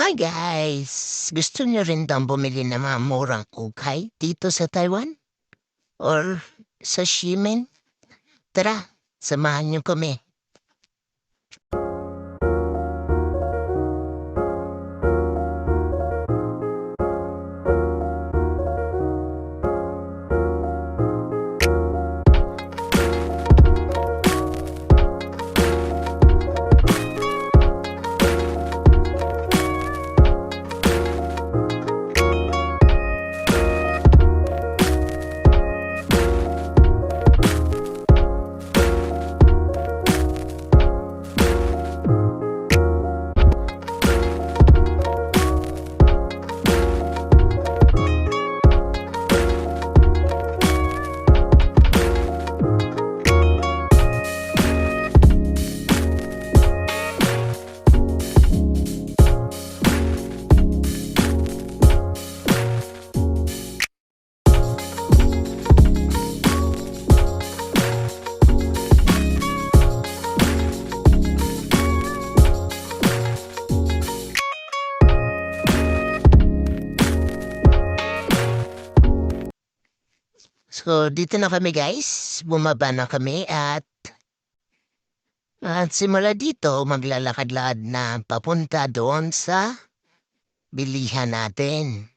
Hi guys! Gusto niyo rin bang bumili ng mga murang ukay dito sa Taiwan? Or sa Ximen? Tara, samahan niyo kami. So, dito na kami guys. Bumaba na kami at simula dito maglalakad-lakad na papunta doon sa bilihan natin.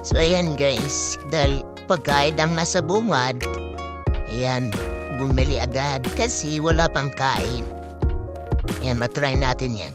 So ayan guys, dahil pagkain ang nasa bungad, ayan, bumili agad kasi wala pang kain. Ayan, matry natin yan.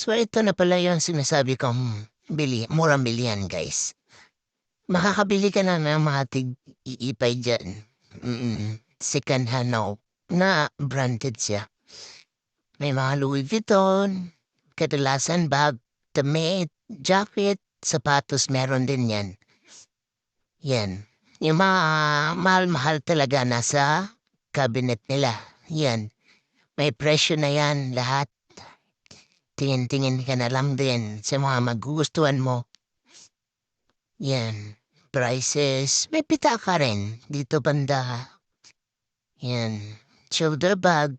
So ito na pala yung sinasabi kong murang bilihan guys. makakabili ka na ng mga tig-iipay dyan. Second hand na branded siya. May mga Louis Vuitton, kadalasan bag, damit, jacket, sapatos, meron din yan. Yan. Yung mga mahal-mahal talaga nasa cabinet nila. Yan. May presyo na yan lahat. Tingin-tingin ka na lang din sa mga magugustuhan mo. Yan. Prices. May pita ka rin. Dito banda. Yan. Shoulder bag.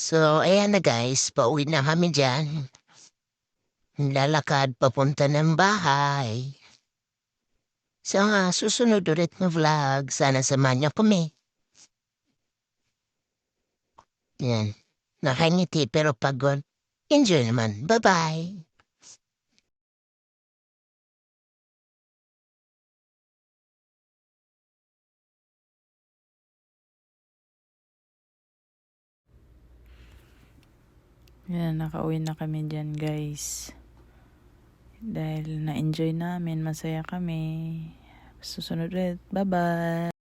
So, ayan na guys, pauwi na kami dyan. Lalakad papunta ng bahay. Sa susunod ulit na vlog, sana samahan niyo kami. Yan. Nakangiti pero pagod. Enjoy naman. Bye-bye. Yan, nakauwi na kami dyan guys. Dahil na-enjoy namin, masaya kami. Susunod ulit. Bye-bye!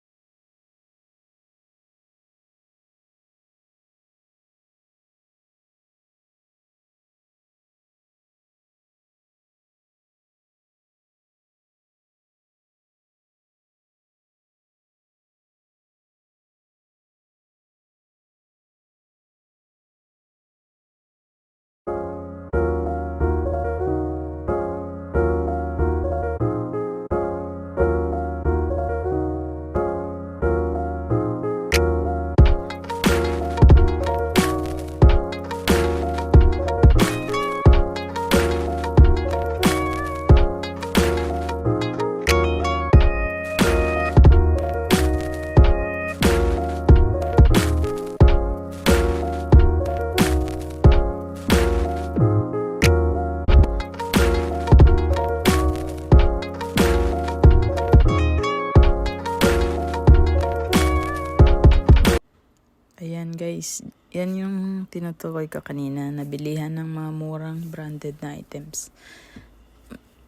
Ayan guys, yan yung tinutukoy ko kanina, nabilihan ng mga murang branded na items.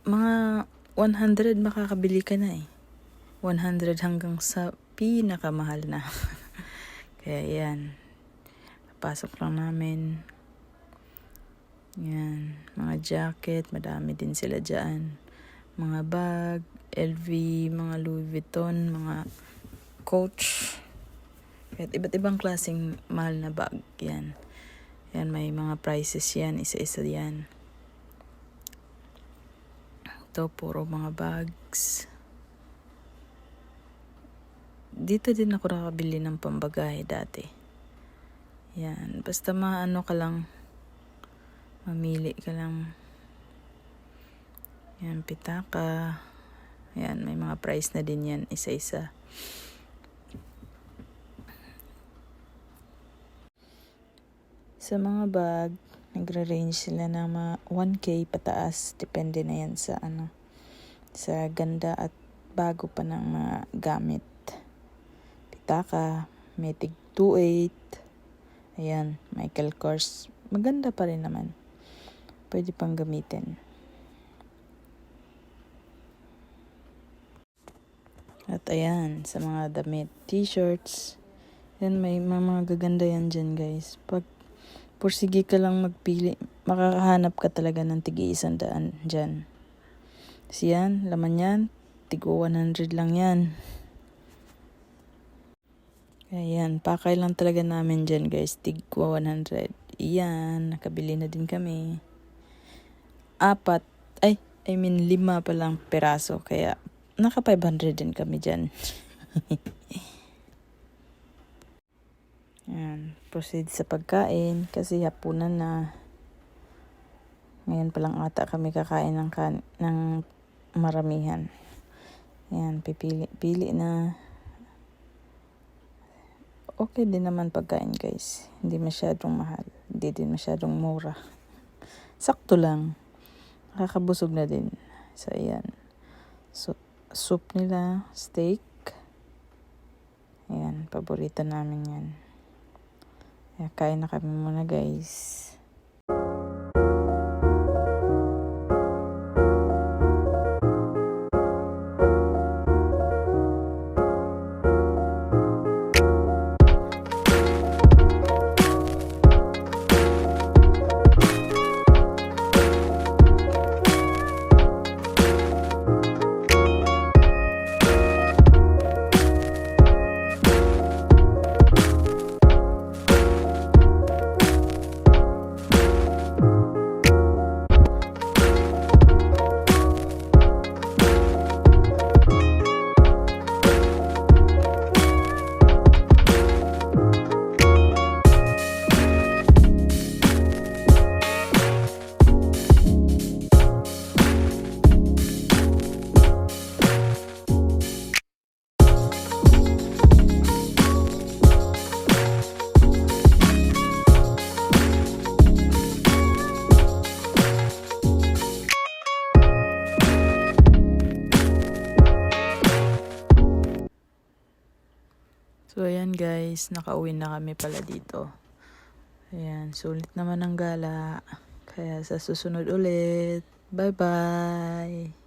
Mga 100 makakabili ka na eh. 100 hanggang sa pinakamahal na. Kaya yan. Pasok lang namin. Yan. Mga jacket. Madami din sila dyan. Mga bag. LV. Mga Louis Vuitton. Mga Coach. At iba't ibang klaseng mahal na bag. Yan. Yan. May mga prices yan. Isa-isa yan. Ito. Puro mga bags. Dito din ako nakabili ng pambagahe dati. Yan. Basta maano ka lang. Mamili ka lang. Yan. Pitaka. Yan. May mga price na din yan. Isa-isa. Sa mga bag, nagre-range sila ng mga 1K pataas. Depende na yan sa sa ganda at bago pa ng mga gamit. Pitaka, may tig 2.8. Ayan, Michael Kors. Maganda pa rin naman. Pwede pang gamitin. At ayan, sa mga damit, t-shirts. Yan, may mga gaganda yan dyan, guys. Pag pursige ka lang magpili, makakahanap ka talaga ng tig-100 dyan. Kasi yan, laman yan, tigo 100 lang yan. Ayan, pakay lang talaga namin dyan, guys. Tig 100. Iyan, nakabili na din kami. 5 pa lang peraso. Kaya, naka 500 din kami dyan. Ayan, proceed sa pagkain. Kasi hapunan na. Ngayon pa lang ata kami kakain ng maramihan. Ayan, pili na. Okay din naman pagkain, guys. Hindi masyadong mahal. Hindi din masyadong mura. Sakto lang. Nakakabusog na din. So, ayan. So, soup nila, steak. Ayan, paborito namin yan. Kaya kain na kami muna, guys. So, ayan guys, nakauwi na kami pala dito. Ayan, sulit naman ang gala. Kaya sa susunod ulit. Bye-bye!